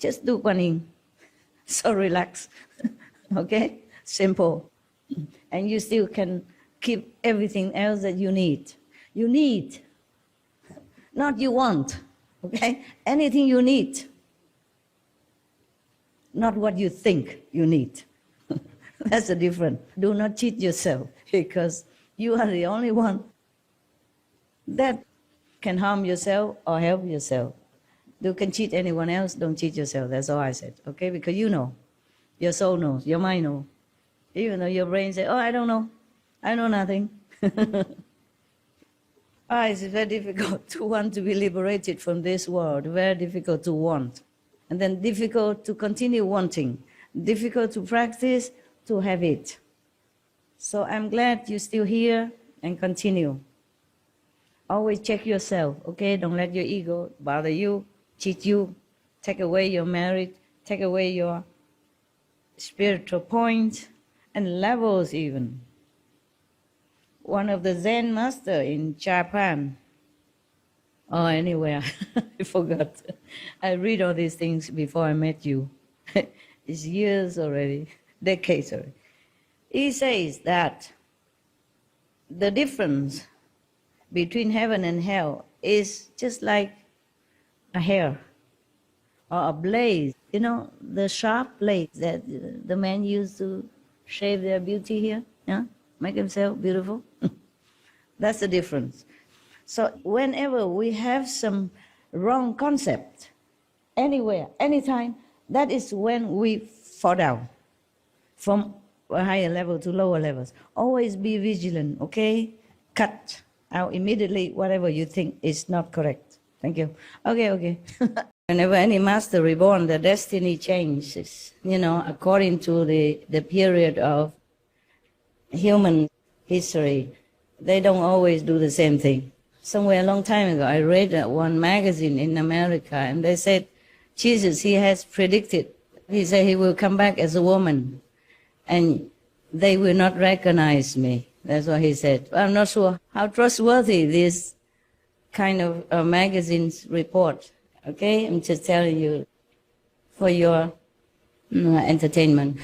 just do Kuan Yin. So relax. Okay? Simple. And you still can keep everything else that you need. You need, not you want. Okay? Anything you need. Not what you think you need. That's the difference. Do not cheat yourself, because you are the only one that can harm yourself or help yourself. You can cheat anyone else, don't cheat yourself. That's all I said. Okay? Because you know. Your soul knows. Your mind knows. Even though your brain says, oh, I don't know. I know nothing. It's very difficult to want to be liberated from this world. Very difficult to want. And then difficult to continue wanting. Difficult to practice, to have it. So I'm glad you're still here and continue. Always check yourself, okay? Don't let your ego bother you, cheat you, take away your merit, take away your spiritual points and levels even. One of the Zen master in Japan, or anywhere, I forgot. I read all these things before I met you. It's years already, decades already. He says that the difference between heaven and hell is just like a hair or a blade. You know, the sharp blade that the men use to shave their beauty here, yeah? Make themselves beautiful. That's the difference. So whenever we have some wrong concept, anywhere, anytime, that is when we fall down from a higher level to lower levels. Always be vigilant, okay? Cut out immediately whatever you think is not correct. Thank you. Okay. Whenever any master reborn, the destiny changes, you know, according to the period of human history. They don't always do the same thing. Somewhere a long time ago, I read one magazine in America, and they said, Jesus, he has predicted, he said he will come back as a woman, and they will not recognize me. That's what he said. I'm not sure how trustworthy this kind of magazines report. Okay, I'm just telling you for your entertainment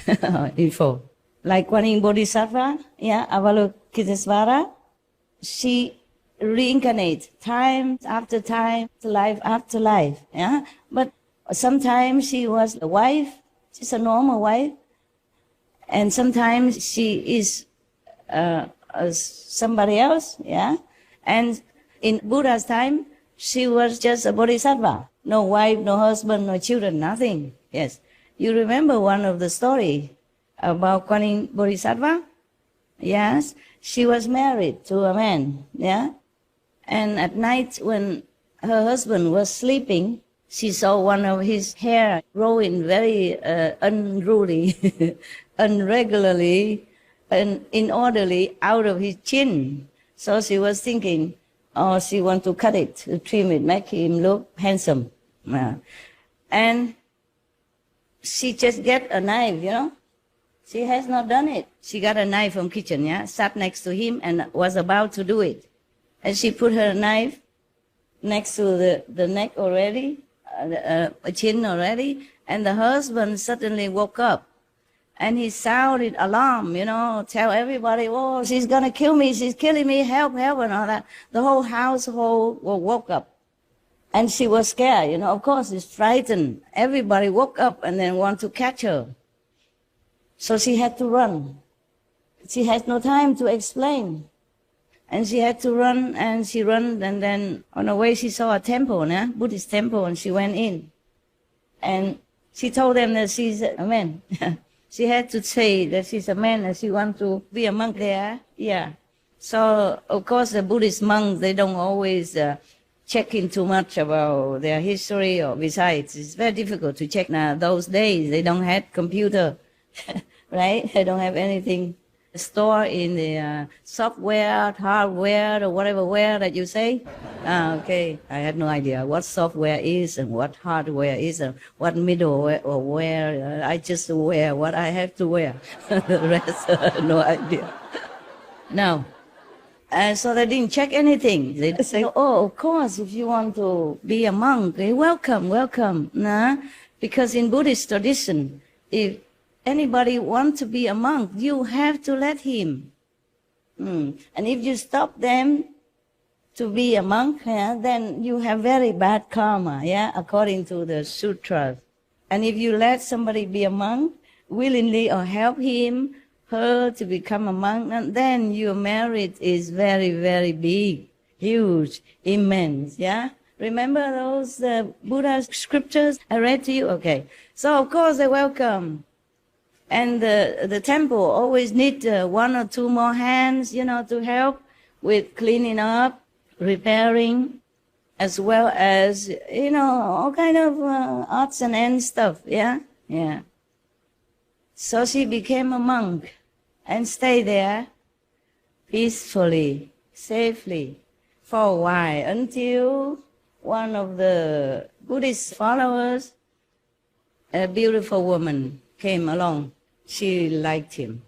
info. Like Kuan Yin Bodhisattva, yeah, Avalokitesvara, she reincarnates time after time, life after life, yeah. But sometimes she was a wife, she's a normal wife, and sometimes she is somebody else, yeah. And in Buddha's time, she was just a bodhisattva. No wife, no husband, no children, nothing. Yes. You remember one of the story about Kuan Yin Bodhisattva? Yes. She was married to a man, yeah. And at night when her husband was sleeping, she saw one of his hair growing very unruly, unregularly, and inorderly out of his chin. So she was thinking, oh, she want to cut it, to trim it, make him look handsome. And she just get a knife, you know. She has not done it. She got a knife from kitchen, yeah, sat next to him and was about to do it. And she put her knife next to the neck already, a chin already, and the husband suddenly woke up. And he sounded alarm, you know, tell everybody, oh, she's going to kill me, she's killing me, help, and all that. The whole household woke up. And she was scared, you know, of course, she's frightened. Everybody woke up and then want to catch her. So she had to run. She had no time to explain. And she had to run, and she ran, and then on the way she saw a temple, yeah? Buddhist temple, and she went in. And she told them that she's a man. She had to say that she's a man and she wants to be a monk there. Yeah. So, of course, the Buddhist monks, they don't always check in too much about their history, or besides, it's very difficult to check now. Those days, they don't have computer, right? They don't have anything stored in the software, hardware, or whatever ware that you say. Okay, I had no idea what software is and what hardware is and what middleware or where. I just wear what I have to wear. The rest, no idea. No. So they didn't check anything. They say, oh, of course, if you want to be a monk, welcome. Nah? Because in Buddhist tradition, if anybody wants to be a monk, you have to let him. And if you stop them to be a monk, then you have very bad karma, according to the sutras. And if you let somebody be a monk willingly or help him, her to become a monk, then your merit is very, very big, huge, immense, Remember those Buddha scriptures I read to you? Okay. So, of course, they're welcome. And the temple always need one or two more hands, to help with cleaning up, repairing, as well as, all kind of odds and ends stuff, Yeah. So she became a monk and stayed there peacefully, safely, for a while, until one of the Buddhist followers, a beautiful woman, came along. She liked him.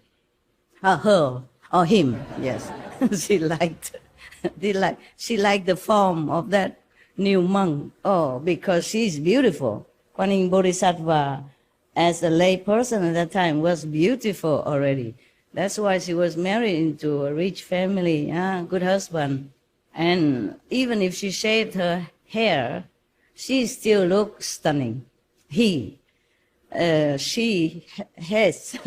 Her, or him, yes. She liked the form of that new monk. Oh, because she's beautiful. Kuan Yin Bodhisattva, as a lay person at that time, was beautiful already. That's why she was married into a rich family, good husband. And even if she shaved her hair, she still looked stunning. She has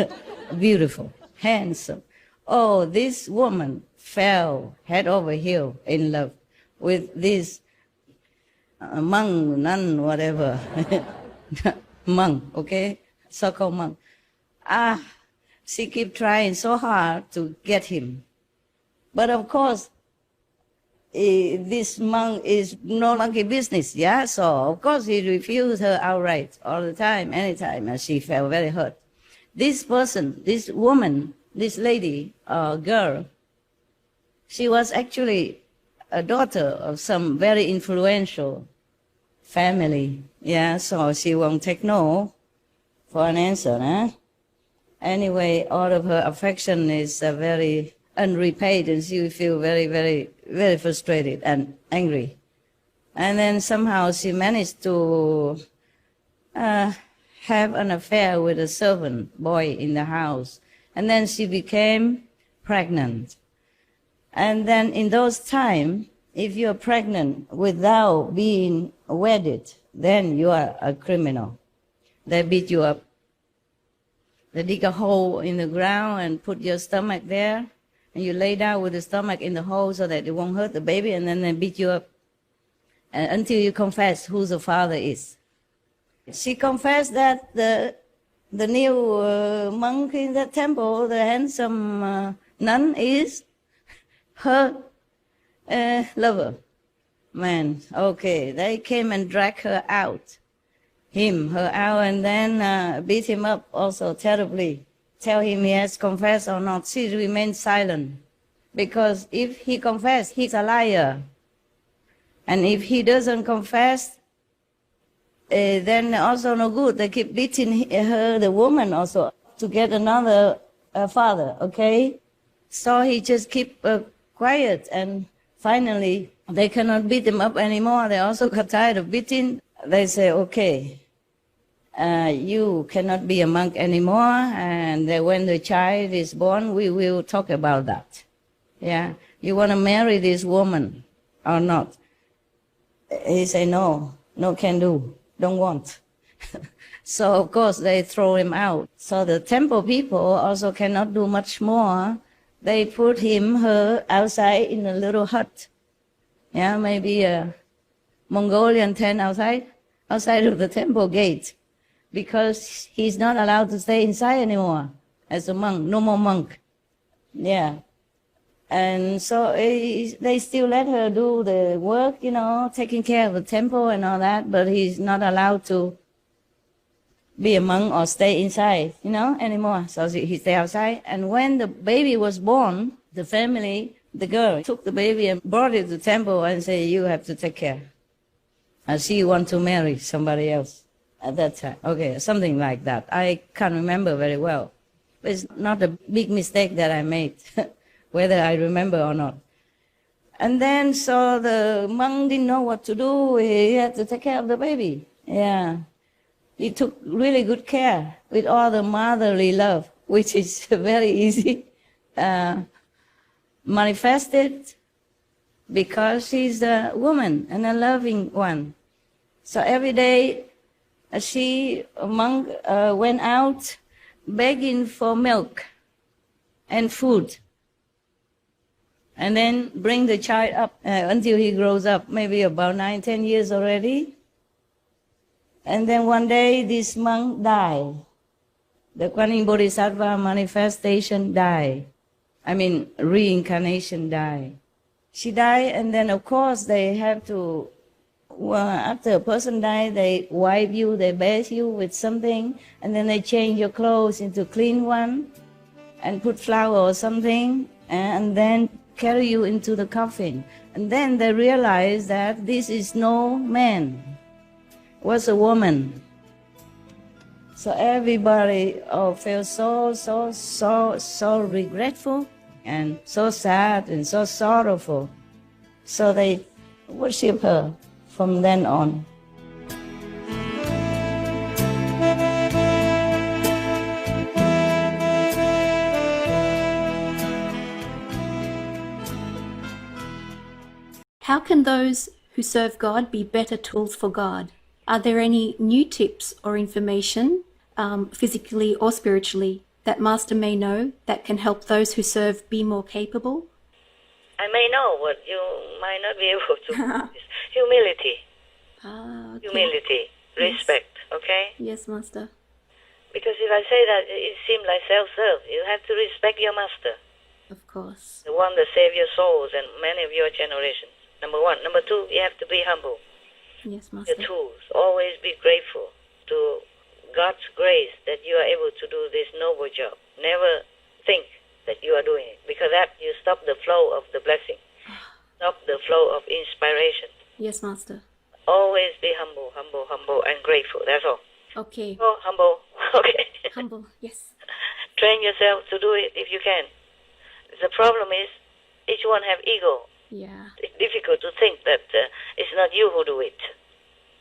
beautiful, handsome. Oh, this woman fell head over heel in love with this monk, nun, whatever, monk, okay, so-called monk. She kept trying so hard to get him. But of course, this monk is no monkey business, So of course he refused her outright all the time, anytime, and she felt very hurt. This person, this woman, this lady, girl, she was actually a daughter of some very influential family, so she won't take no for an answer, Anyway, all of her affection is very unrepaid, and she will feel very, very, very frustrated and angry. And then somehow she managed to have an affair with a servant boy in the house. And then she became pregnant. And then in those times, if you're pregnant without being wedded, then you are a criminal. They beat you up. They dig a hole in the ground and put your stomach there, and you lay down with the stomach in the hole so that it won't hurt the baby, and then they beat you up until you confess who the father is. She confessed that the new monk in the temple, the handsome nun, is her lover. Man, okay, they came and dragged her out. Her out, and then beat him up also terribly. Tell him he has confessed or not. She remained silent. Because if he confessed, he's a liar. And if he doesn't confess, then also no good. They keep beating her, the woman also, to get another father, okay? So he just keep quiet, and finally they cannot beat him up anymore. They also got tired of beating. They say, okay, you cannot be a monk anymore, and when the child is born, we will talk about that. You want to marry this woman or not? He said, no, can do, don't want. So, of course, they throw him out. So the temple people also cannot do much more. They put her outside in a little hut. Maybe a Mongolian tent outside of the temple gate, because he's not allowed to stay inside anymore as a monk, no more monk. And so they still let her do the work, taking care of the temple and all that, but he's not allowed to be a monk or stay inside, anymore. So he stay outside. And when the baby was born, the family, the girl, took the baby and brought it to the temple and said, you have to take care. She want to marry somebody else at that time. Okay, something like that. I can't remember very well. It's not a big mistake that I made, whether I remember or not. And then, so the monk didn't know what to do. He had to take care of the baby. he took really good care with all the motherly love, which is very easy manifested because she's a woman and a loving one. So every day monk went out begging for milk and food, and then bring the child up until he grows up, maybe about 9-10 years already. And then one day this monk died. The Kuan Yin Bodhisattva manifestation died. I mean, reincarnation died. She died, and then of course they have to, after a person dies, they wipe you, they bathe you with something, and then they change your clothes into clean one, and put flour or something, and then carry you into the coffin. And then they realize that this is no man, it was a woman. So everybody felt so regretful and so sad and so sorrowful. So they worship her from then on. How can those who serve God be better tools for God? Are there any new tips or information, physically or spiritually, that Master may know that can help those who serve be more capable? I may know, but you might not be able to. Humility. Okay. Humility. Respect, okay? Yes, Master. Because if I say that, it seems like self-serve. You have to respect your master. Of course. The one that saved your souls and many of your generations. Number one. Number two, you have to be humble. Yes, Master. Your tools. Always be grateful to God's grace that you are able to do this noble job. Never think that you are doing it, because that you stop the flow of the blessing. Stop the flow of inspiration. Yes, Master. Always be humble, humble, humble, and grateful. That's all. Okay. Oh, humble. Okay. Humble, yes. Train yourself to do it if you can. The problem is, each one have ego. Yeah. It's difficult to think that it's not you who do it.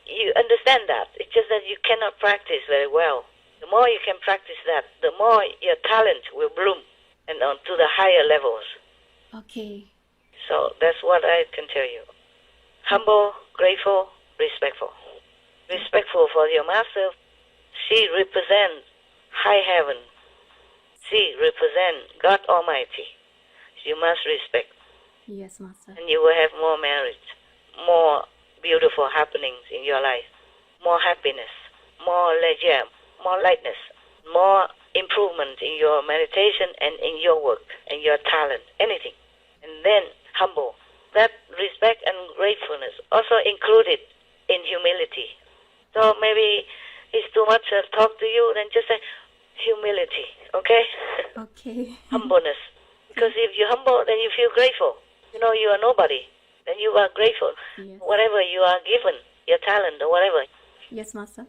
You understand that. It's just that you cannot practice very well. The more you can practice that, the more your talent will bloom and on to the higher levels. Okay. So that's what I can tell you. Humble, grateful, respectful. Respectful for your master. She represents high heaven. She represents God Almighty. You must respect. Yes, Master. And you will have more merit, more beautiful happenings in your life, more happiness, more leisure, more lightness, more improvement in your meditation and in your work and your talent, anything. And then humble. That respect and gratefulness also included in humility. So maybe it's too much talk to you, then just say humility, okay? Okay. Humbleness. Because if you're humble, then you feel grateful. You know you are nobody. Then you are grateful. Yes. Whatever you are given, your talent or whatever. Yes, Master.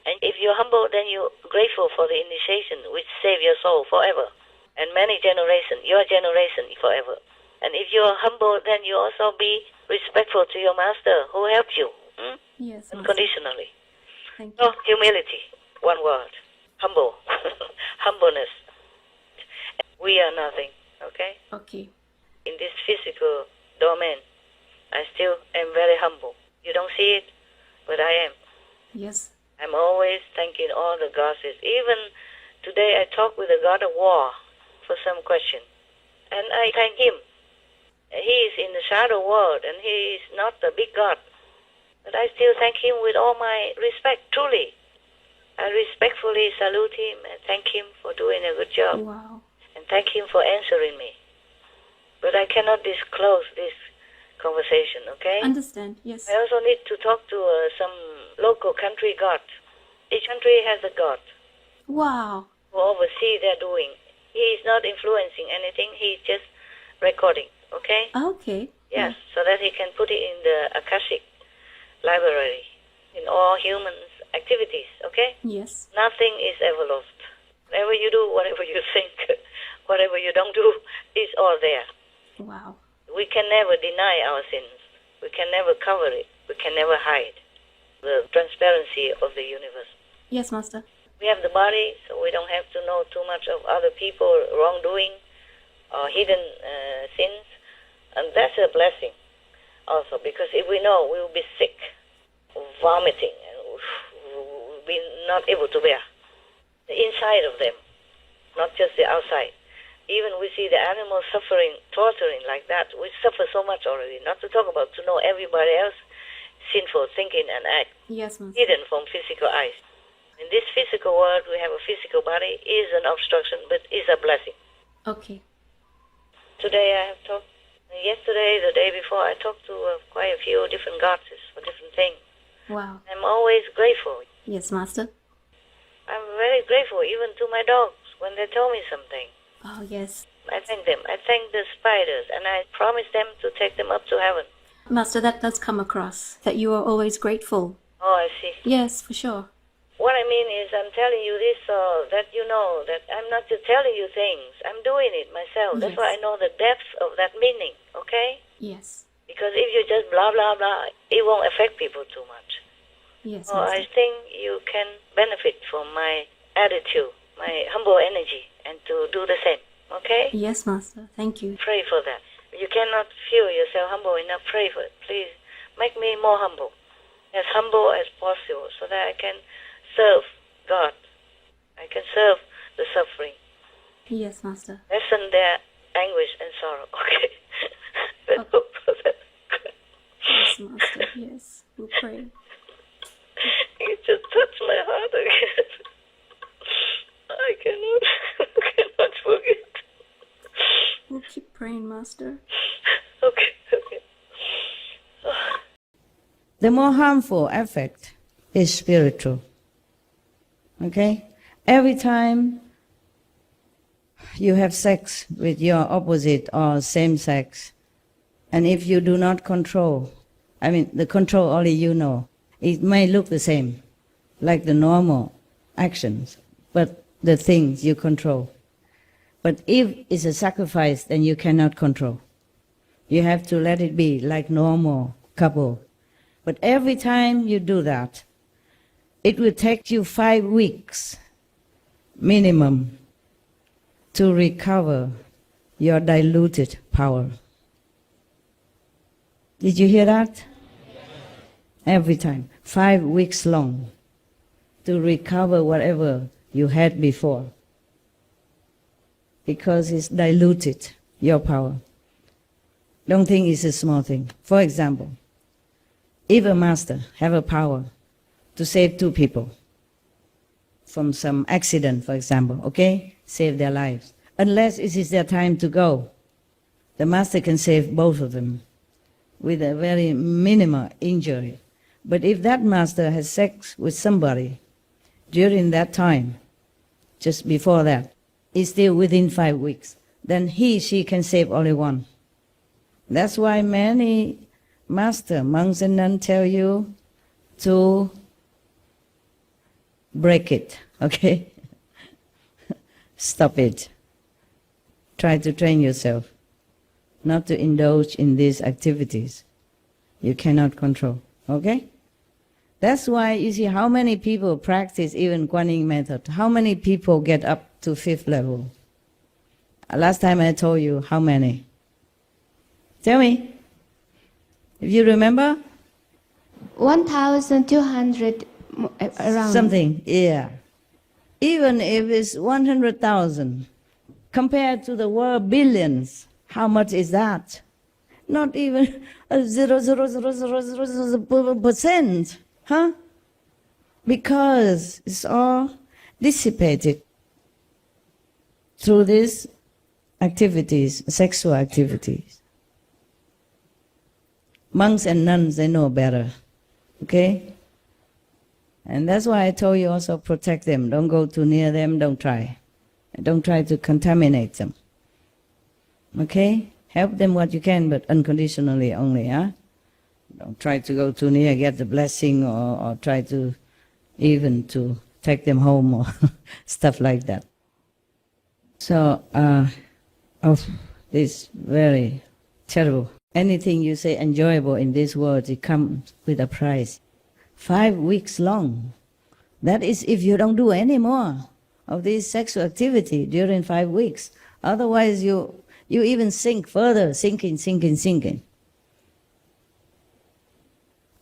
And if you're humble, then you're grateful for the initiation which saved your soul forever. And many generations, your generation forever. And if you're humble, then you also be respectful to your master who helped you. Yes, Master. Unconditionally. Thank you. So, humility. One word. Humble. Humbleness. We are nothing. Okay? Okay. In this physical domain, I still am very humble. You don't see it, but I am. Yes. I'm always thanking all the goddesses. Even today I talked with the god of war for some question. And I thank him. He is in the shadow world and he is not the big god. But I still thank him with all my respect, truly. I respectfully salute him and thank him for doing a good job. Wow. And thank him for answering me. But I cannot disclose this conversation, okay? Understand, yes. I also need to talk to some local country god. Each country has a god Wow. who oversees their doing. He is not influencing anything, he is just recording, okay? Okay. Yes, so that he can put it in the Akashic library, in all humans' activities, okay? Yes. Nothing is ever lost. Whatever you do, whatever you think, whatever you don't do, is all there. Wow. We can never deny our sins. We can never cover it. We can never hide the transparency of the universe. Yes, Master. We have the body, so we don't have to know too much of other people wrongdoing or hidden sins. And that's a blessing also, because if we know, we will be sick, vomiting, and we'll be not able to bear the inside of them, not just the outside. Even we see the animals suffering, torturing like that. We suffer so much already, not to talk about to know everybody else sinful thinking and act, Yes, Master. hidden from physical eyes. In this physical world, we have a physical body, is an obstruction, but is a blessing. Okay. Today I have talked, yesterday, the day before, I talked to quite a few different goddesses for different things. Wow. I'm always grateful. Yes, Master. I'm very grateful even to my dogs when they tell me something. Oh, yes. I thank them. I thank the spiders, and I promise them to take them up to heaven. Master, that does come across, that you are always grateful. Oh, I see. Yes, for sure. What I mean is I'm telling you this so that you know that I'm not just telling you things. I'm doing it myself. That's Yes. why I know the depth of that meaning, okay? Yes. Because if you just blah, blah, blah, it won't affect people too much. Yes, So Master. I think you can benefit from my attitude, my humble energy, and to do the same, okay? Yes, Master. Thank you. Pray for that. If you cannot feel yourself humble enough, pray for it. Please make me more humble as possible, so that I can serve God. I can serve the suffering. Yes, Master. Lessen their anguish and sorrow, okay? Let's hope for that. Yes, Master. Yes. We'll pray. You just touched my heart again. I cannot forget. We'll keep praying, Master. Okay. The more harmful effect is spiritual. Okay? Every time you have sex with your opposite or same sex, and if you do not control, the control only you know, it may look the same, like the normal actions, but the things you control. But if it's a sacrifice, then you cannot control. You have to let it be like normal couple. But every time you do that, it will take you 5 weeks minimum to recover your diluted power. Did you hear that? Every time, 5 weeks long, to recover whatever you had before, because it's diluted your power. Don't think it's a small thing. For example, if a master have a power to save 2 people from some accident, for example, okay? Save their lives. Unless it is their time to go, the master can save both of them with a very minimal injury. But if that master has sex with somebody during that time, just before that, is still within 5 weeks, then she can save only one. That's why many master, monks and nuns tell you to break it, okay? Stop it. Try to train yourself not to indulge in these activities you cannot control, okay? That's why you see how many people practice even Kuan Yin method. How many people get up to 5th level? Last time I told you how many. Tell me, if you remember. 1,200 around. Something, yeah. Even if it's 100,000, compared to the world billions, how much is that? Not even 0.00000%, huh? Because it's all dissipated through these activities, sexual activities. Monks and nuns, they know better, okay? And that's why I told you also protect them. Don't go too near them, don't try. Don't try to contaminate them. Okay? Help them what you can, but unconditionally only, huh? Don't try to go too near, get the blessing, or try to even to take them home or stuff like that. So, this very terrible. Anything you say enjoyable in this world, it comes with a price. 5 weeks long That is if you don't do any more of this sexual activity during 5 weeks. Otherwise you even sink further, sinking.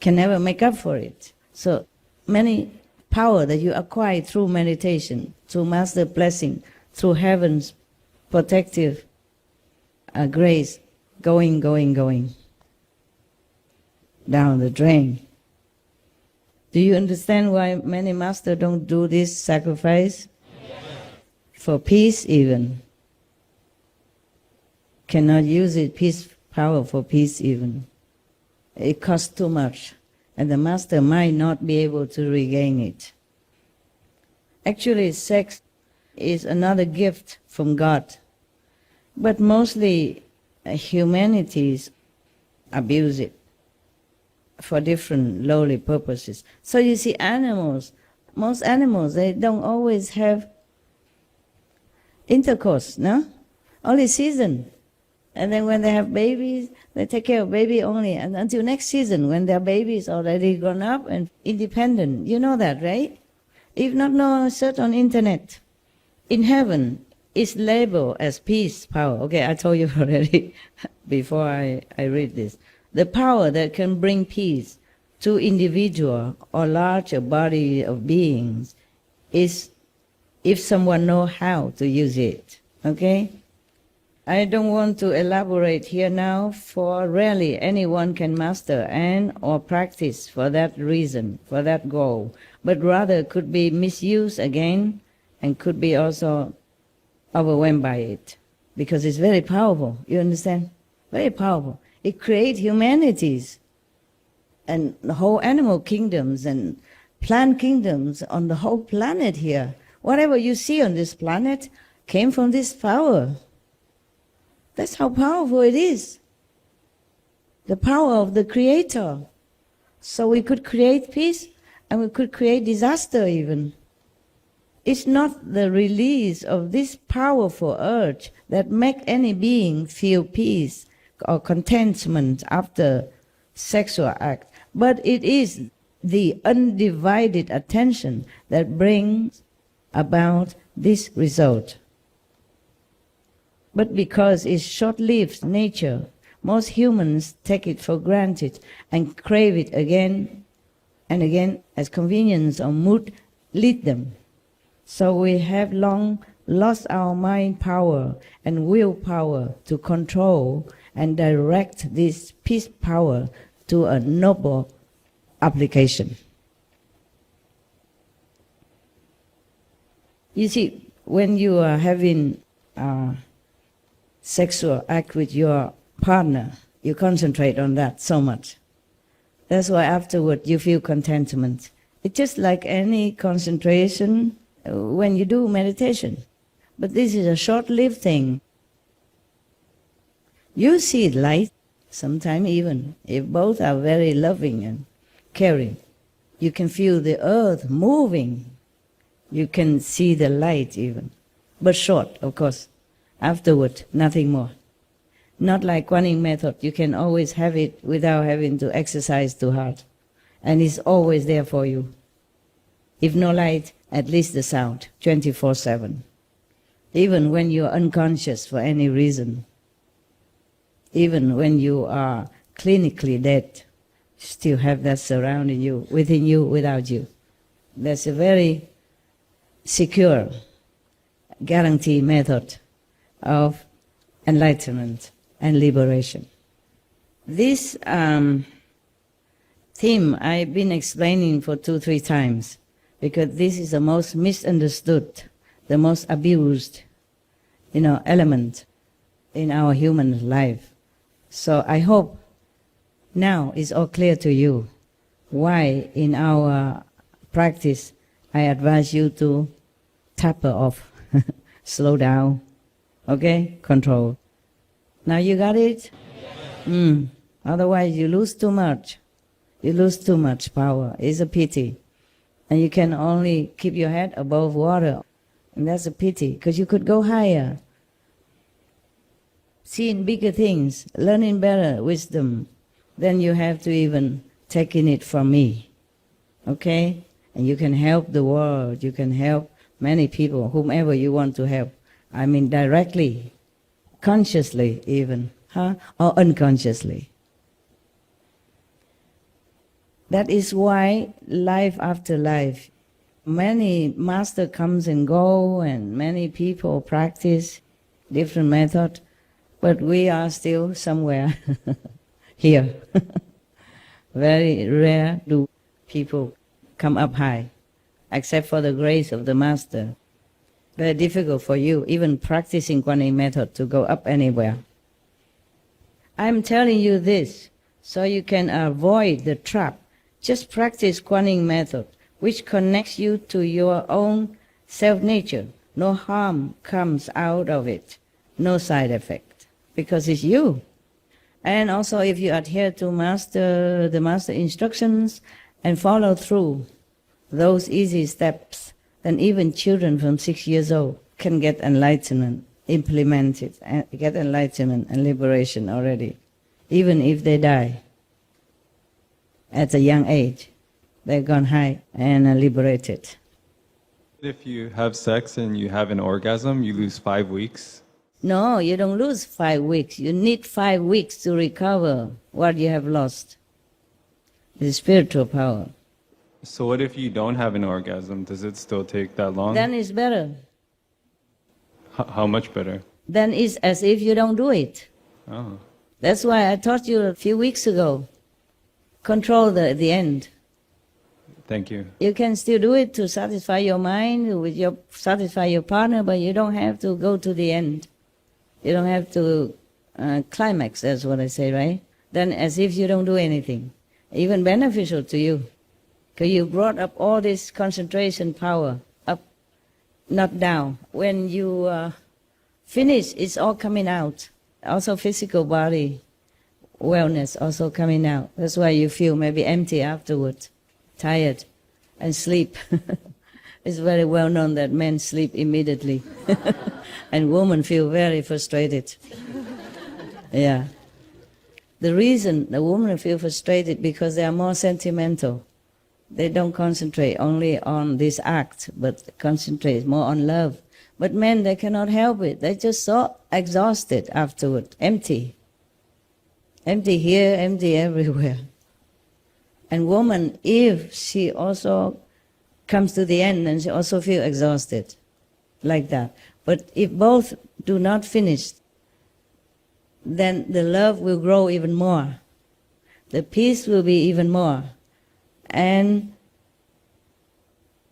Can never make up for it. So many power that you acquire through meditation, through master blessing, through heaven's protective grace, going down the drain. Do you understand why many masters don't do this sacrifice? Yes. For peace even. Cannot use it, peace power for peace even. It costs too much, and the master might not be able to regain it. Actually, sex is another gift from God, but mostly humanities abuse it for different lowly purposes. So you see most animals, they don't always have intercourse, no? Only season. And then when they have babies, they take care of baby only. And until next season, when their baby is already grown up and independent. You know that, right? If not, no, search on internet. In heaven, it's labeled as peace power. Okay, I told you already before I read this. The power that can bring peace to individual or larger body of beings is if someone knows how to use it. Okay? I don't want to elaborate here now, for rarely anyone can master and or practice for that reason, for that goal, but rather could be misused again and could be also overwhelmed by it, because it's very powerful, you understand? Very powerful. It creates humanities and the whole animal kingdoms and plant kingdoms on the whole planet here. Whatever you see on this planet came from this power. That's how powerful it is. The power of the Creator. So we could create peace and we could create disaster even. It's not the release of this powerful urge that make any being feel peace or contentment after sexual act, but it is the undivided attention that brings about this result. But because it's short-lived nature, most humans take it for granted and crave it again and again as convenience or mood lead them. So we have long lost our mind power and willpower to control and direct this peace power to a noble application. You see, when you are having sexual act with your partner, you concentrate on that so much. That's why afterward you feel contentment. It's just like any concentration when you do meditation. But this is a short-lived thing. You see light, sometimes even, if both are very loving and caring. You can feel the earth moving. You can see the light even. But short, of course. Afterward, nothing more. Not like Kuan method, you can always have it without having to exercise too hard. And it's always there for you. If no light, at least the sound, 24/7. Even when you're unconscious for any reason. Even when you are clinically dead, you still have that surrounding you, within you, without you. That's a very secure, guarantee method of enlightenment and liberation. This theme I've been explaining for 2-3 times, because this is the most misunderstood, the most abused, element in our human life. So I hope now it's all clear to you why in our practice I advise you to taper off, slow down, okay, control. Now you got it? Otherwise you lose too much. You lose too much power. It's a pity. And you can only keep your head above water. And that's a pity, because you could go higher. Seeing bigger things, learning better wisdom, then you have to even take in it from me. Okay? And you can help the world, you can help many people, whomever you want to help. I mean directly, consciously even, or unconsciously. That is why life after life, many master comes and go, and many people practice different method, but we are still somewhere here. Very rare do people come up high, except for the grace of the master. Very difficult for you, even practicing Kuan Yin method, to go up anywhere. I'm telling you this so you can avoid the trap. Just practice Kuan Yin method, which connects you to your own self-nature. No harm comes out of it, no side effect, because it's you. And also if you adhere to the master instructions and follow through those easy steps, then even children from 6 years old can get enlightenment, implement it, and get enlightenment and liberation already, even if they die at a young age. They've gone high and liberated. If you have sex and you have an orgasm, you lose 5 weeks. No, you don't lose 5 weeks. You need 5 weeks to recover what you have lost. The spiritual power. So what if you don't have an orgasm? Does it still take that long? Then it's better. How much better? Then it's as if you don't do it. Oh. That's why I taught you a few weeks ago. Control the end. Thank you. You can still do it to satisfy your mind, satisfy your partner, but you don't have to go to the end. You don't have to climax, that's what I say, right? Then as if you don't do anything. Even beneficial to you. Because you brought up all this concentration power up, not down. When you finish, it's all coming out. Also physical body wellness also coming out. That's why you feel maybe empty afterwards, tired, and sleep. It's very well known that men sleep immediately. And women feel very frustrated. Yeah. The reason the women feel frustrated because they are more sentimental. They don't concentrate only on this act, but concentrate more on love. But men, they cannot help it. They're just so exhausted afterward, empty. Empty here, empty everywhere. And woman, if she also comes to the end, then she also feels exhausted, like that. But if both do not finish, then the love will grow even more. The peace will be even more. And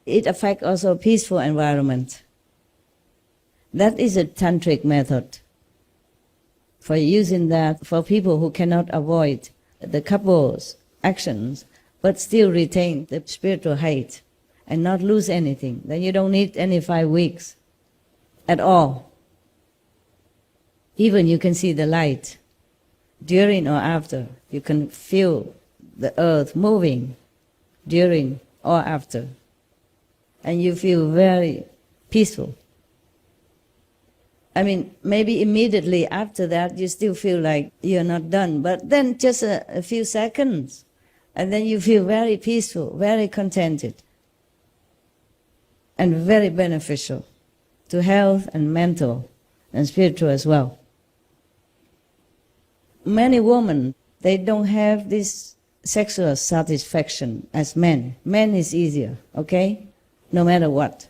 it affects also a peaceful environment. That is a tantric method for using that for people who cannot avoid the couple's actions, but still retain the spiritual height and not lose anything. Then you don't need any 5 weeks at all. Even you can see the light during or after. You can feel the earth moving during or after. And you feel very peaceful. I mean, maybe immediately after that you still feel like you're not done, but then just a few seconds, and then you feel very peaceful, very contented, and very beneficial to health and mental and spiritual as well. Many women, they don't have this sexual satisfaction as men. Men is easier, okay? No matter what,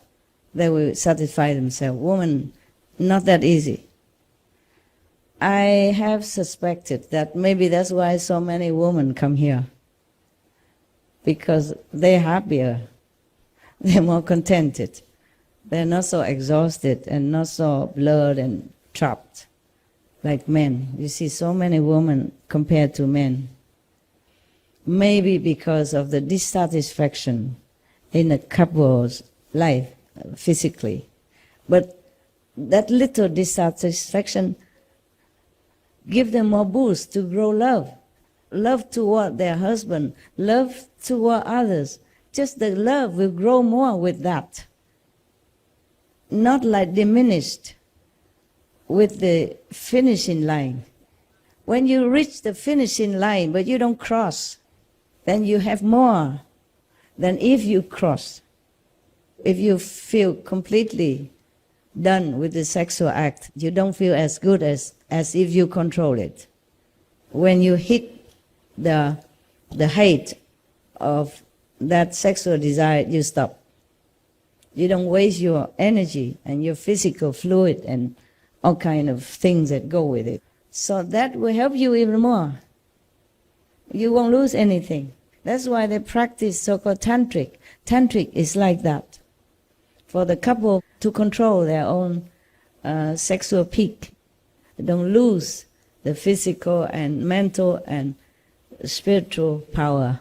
they will satisfy themselves. Women, not that easy. I have suspected that maybe that's why so many women come here. Because they're happier, they're more contented. They're not so exhausted and not so blurred and trapped like men. You see so many women compared to men. Maybe because of the dissatisfaction in a couple's life, physically. But that little dissatisfaction give them more boost to grow love. Love toward their husband, love toward others. Just the love will grow more with that. Not like diminished with the finishing line. When you reach the finishing line, but you don't cross, then you have more then if you cross, if you feel completely done with the sexual act, you don't feel as good as if you control it. When you hit the height of that sexual desire, you stop. You don't waste your energy and your physical fluid and all kind of things that go with it. So that will help you even more. You won't lose anything. That's why they practice so-called tantric. Tantric is like that. For the couple to control their own sexual peak. They don't lose the physical and mental and spiritual power.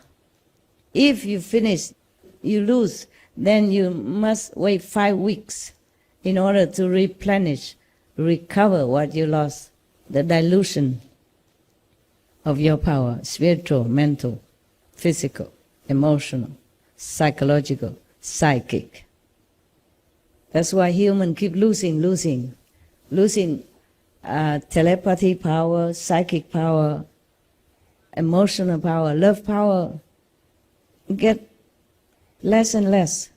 If you finish, you lose, then you must wait 5 weeks in order to replenish, recover what you lost, the dilution of your power, spiritual, mental, physical, emotional, psychological, psychic. That's why humans keep losing telepathy power, psychic power, emotional power, love power, get less and less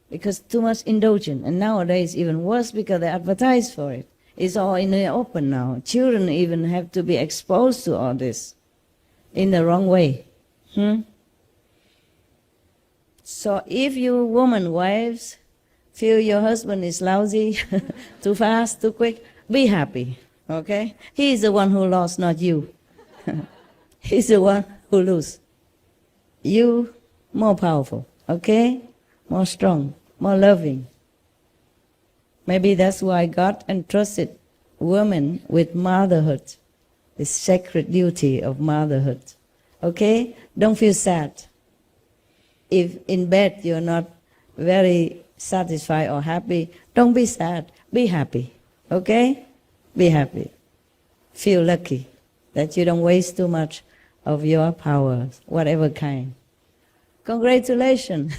because too much indulgence. And nowadays even worse because they advertise for it. It's all in the open now. Children even have to be exposed to all this in the wrong way. So if you woman wives feel your husband is lousy, too fast, too quick, be happy, okay? He is the one who lost, not you. He's the one who lose. You more powerful, okay? More strong, more loving. Maybe that's why God entrusted women with motherhood, the sacred duty of motherhood. Okay? Don't feel sad. If in bed you're not very satisfied or happy, don't be sad. Be happy. Okay? Be happy. Feel lucky that you don't waste too much of your power, whatever kind. Congratulations.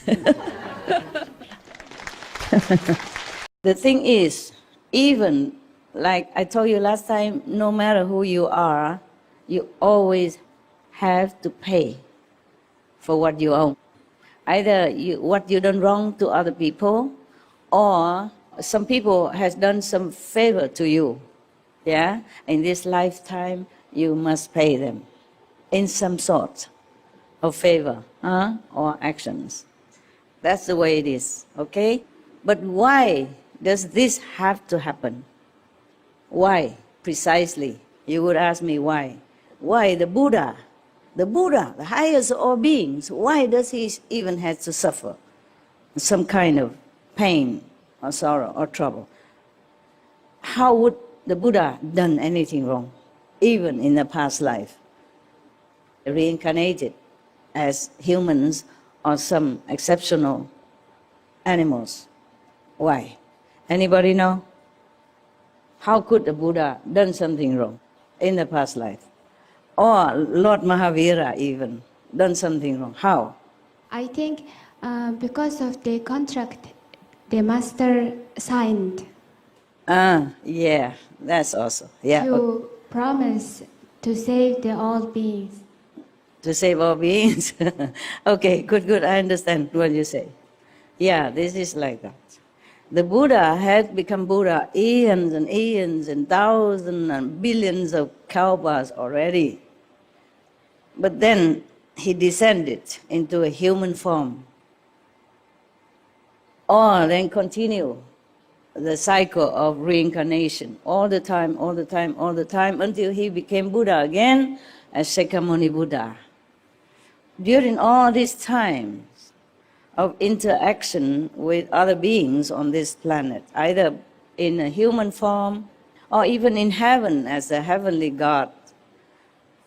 The thing is, even like I told you last time, no matter who you are, you always have to pay for what you own. Either what you done wrong to other people, or some people has done some favor to you. Yeah? In this lifetime, you must pay them in some sort of favor or actions. That's the way it is, okay? But why does this have to happen? Why, precisely? You would ask me why. Why the Buddha, the highest of all beings, why does he even have to suffer some kind of pain or sorrow or trouble? How would the Buddha done anything wrong, even in the past life? Reincarnated as humans or some exceptional animals. Why? Anybody know? How could the Buddha done something wrong in the past life? Or Lord Mahavira even done something wrong? How? I think because of the contract the master signed Yeah, that's also. Yeah. to promise to save the all beings. To save all beings. Okay, good. I understand what you say. Yeah, this is like that. The Buddha had become Buddha eons and thousands and billions of kalpas already. But then he descended into a human form. Or then continue the cycle of reincarnation all the time, until he became Buddha again as Shakyamuni Buddha. During all these times of interaction with other beings on this planet, either in a human form or even in heaven as a heavenly God,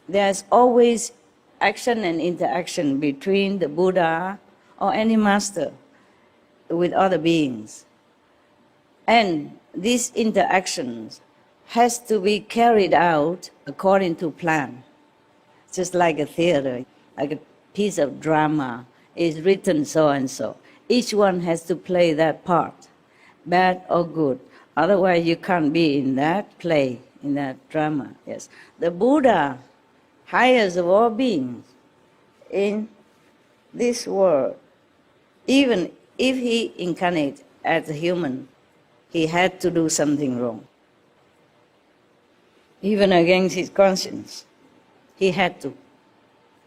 there's always action and interaction between the Buddha or any master with other beings. And these interactions has to be carried out according to plan. Just like a theater, like a piece of drama is written so and so. Each one has to play that part, bad or good. Otherwise you can't be in that play, in that drama. Yes. The Buddha, highest of all beings, in this world, even if he incarnated as a human, he had to do something wrong. Even against his conscience, he had to.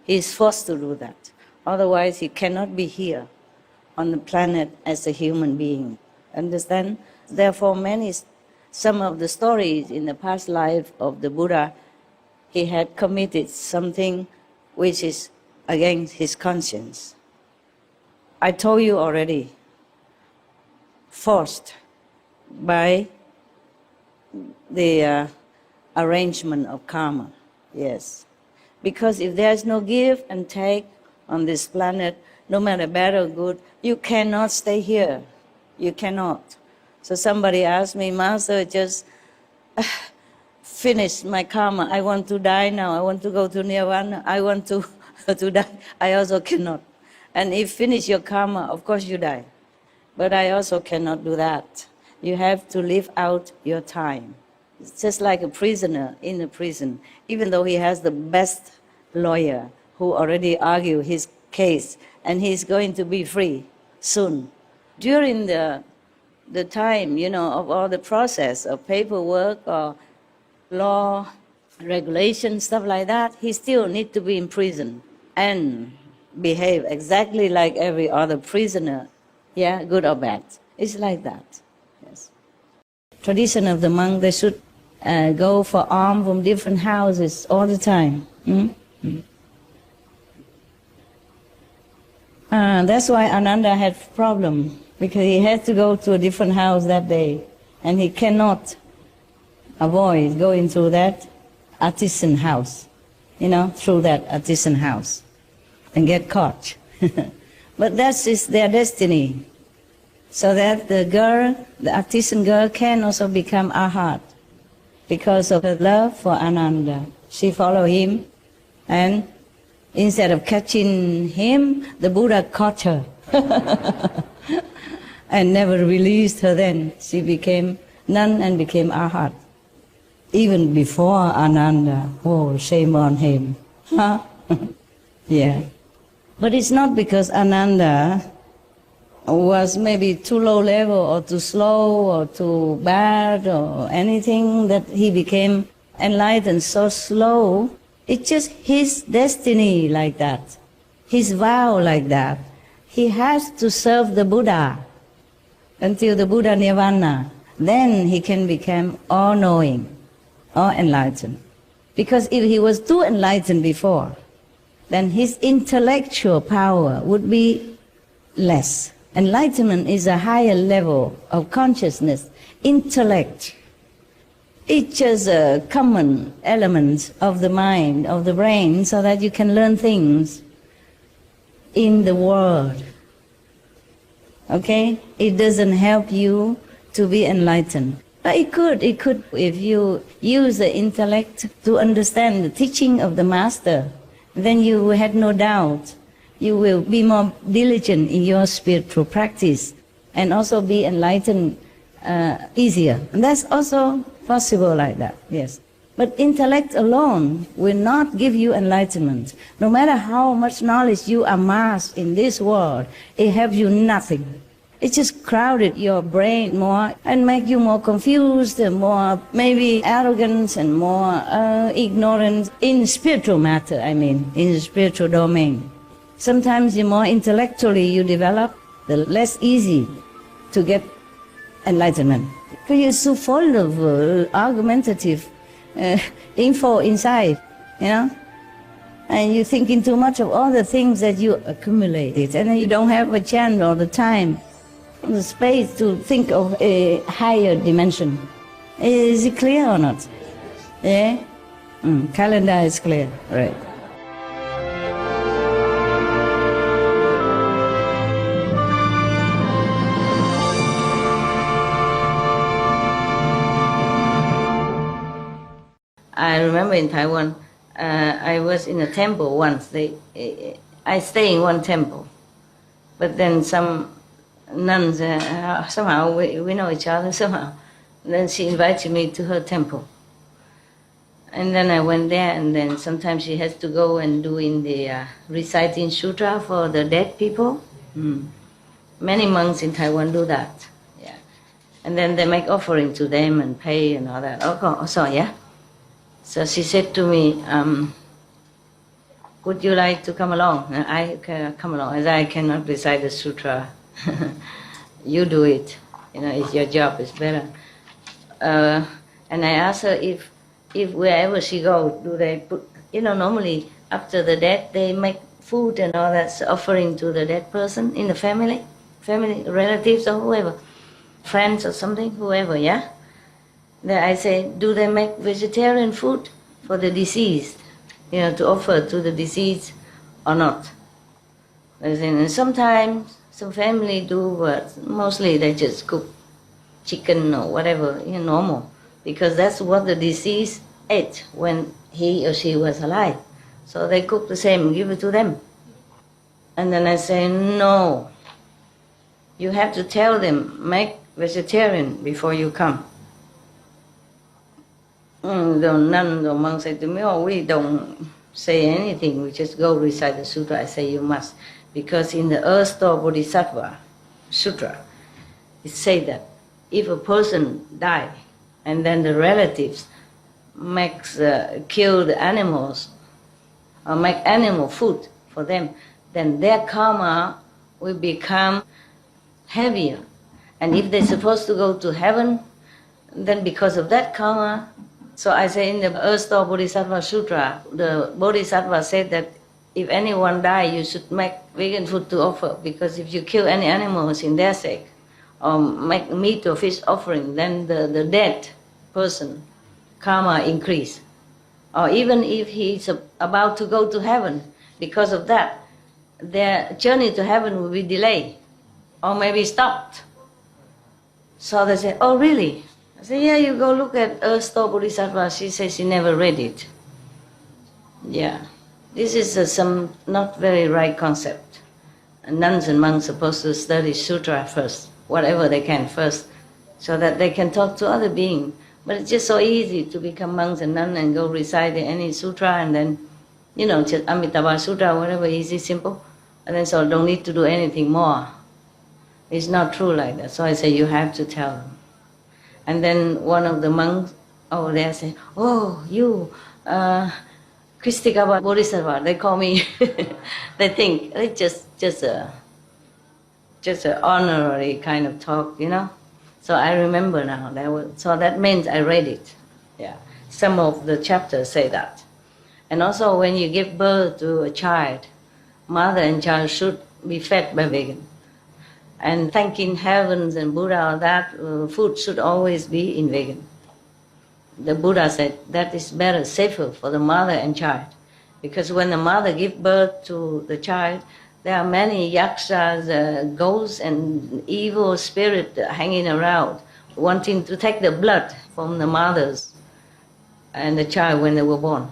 He is forced to do that. Otherwise, he cannot be here on the planet as a human being. Understand? Therefore, some of the stories in the past life of the Buddha, he had committed something which is against his conscience. I told you already, forced by the arrangement of karma, yes. Because if there's no give and take on this planet, no matter bad or good, you cannot stay here. You cannot. So somebody asked me, Master, just finish my karma. I want to die now. I want to go to Nirvana. I want to die. I also cannot. And if finish your karma, of course you die. But I also cannot do that. You have to live out your time. It's just like a prisoner in a prison. Even though he has the best lawyer who already argued his case, and he's going to be free soon. During the time, of all the process of paperwork or law, regulation, stuff like that, he still needs to be in prison and behave exactly like every other prisoner, yeah, good or bad. It's like that, yes. Tradition of the monk, they should go for alms from different houses all the time. That's why Ananda had problem, because he had to go to a different house that day, and he cannot avoid going through that artisan house, through that artisan house, and get caught. But that is their destiny, so that the artisan girl can also become arhat. Because of her love for Ananda, she followed him, and instead of catching him, the Buddha caught her and never released her then. She became nun and became arhat. Even before Ananda, oh, shame on him. Huh? Yeah. But it's not because Ananda was maybe too low level or too slow or too bad or anything that he became enlightened so slow. It's just his destiny like that, his vow like that. He has to serve the Buddha until the Buddha Nirvana. Then he can become all-knowing, all-enlightened. Because if he was too enlightened before, then his intellectual power would be less. Enlightenment is a higher level of consciousness, intellect. It's just a common element of the mind, of the brain, so that you can learn things in the world. Okay? It doesn't help you to be enlightened. But it could if you use the intellect to understand the teaching of the Master, then you had no doubt. You will be more diligent in your spiritual practice and also be enlightened easier. And that's also possible like that, yes. But intellect alone will not give you enlightenment. No matter how much knowledge you amass in this world, it helps you nothing. It just crowded your brain more and make you more confused and more maybe arrogant and more ignorant in spiritual matter, in the spiritual domain. Sometimes the more intellectually you develop, the less easy to get enlightenment. Because you're so full of argumentative info inside, and you're thinking too much of all the things that you accumulated, and then you don't have a chance or the time, the space to think of a higher dimension. Is it clear or not? Yeah? Calendar is clear, right. I remember in Taiwan, I was in a temple once. I stayed in one temple, but then some nuns, somehow we know each other somehow. Then she invited me to her temple. And then I went there, and then sometimes she has to go and do in the reciting sutra for the dead people. Many monks in Taiwan do that. Yeah. And then they make offering to them and pay and all that. So yeah. So she said to me, would you like to come along? And I can come along. I said, I cannot recite the sutra. You do it. It's your job. It's better. And I asked her if wherever she goes, do they put, normally after the death, they make food and all that offering to the dead person in the family, relatives or whoever, friends or something, whoever, yeah? Then I say, do they make vegetarian food for the deceased, to offer to the deceased or not? And sometimes some family do, but mostly they just cook chicken or whatever, normal. Because that's what the deceased ate when he or she was alive. So they cook the same and give it to them. And then I say, no, you have to tell them, make vegetarian before you come. The nun, the monk said to me, we don't say anything, we just go recite the sutra. I say, you must. Because in the Earth Store Bodhisattva Sutra, it says that if a person dies, and then the relatives kill the animals or make animal food for them, then their karma will become heavier. And if they're supposed to go to heaven, then because of that karma, so I say in the Earth Store Bodhisattva Sutra, the Bodhisattva said that if anyone dies, you should make vegan food to offer, because if you kill any animals in their sake, or make meat or fish offering, then the dead person karma increase. Or even if he's about to go to heaven, because of that, their journey to heaven will be delayed or maybe stopped. So they say, oh really? I say, yeah, you go look at Earth Store Bodhisattva. She says she never read it. Yeah, this is some not very right concept. And nuns and monks are supposed to study sutra first, whatever they can first, so that they can talk to other beings. But it's just so easy to become monks and nuns and go recite any sutra and then, just Amitabha Sutra, whatever, easy, simple. And then so don't need to do anything more. It's not true like that. So I say, you have to tell them. And then one of the monks over there said, oh, you, Kristikaba Bodhisattva, they call me, they think it's just an honorary kind of talk, So I remember now, so that means I read it. Yeah, some of the chapters say that. And also when you give birth to a child, mother and child should be fed by vegan. And thanking heavens and Buddha, that food should always be in vegan. The Buddha said that is better, safer for the mother and child. Because when the mother gives birth to the child, there are many yakshas, ghosts and evil spirits hanging around, wanting to take the blood from the mothers and the child when they were born.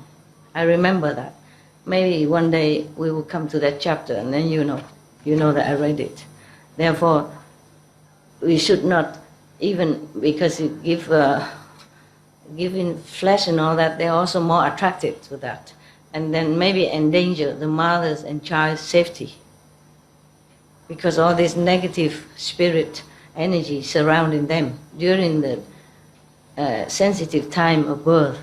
I remember that. Maybe one day we will come to that chapter and then you know that I read it. Therefore, we should not, even because you giving flesh and all that, they're also more attracted to that. And then maybe endanger the mother's and child's safety. Because all this negative spirit energy surrounding them during the sensitive time of birth.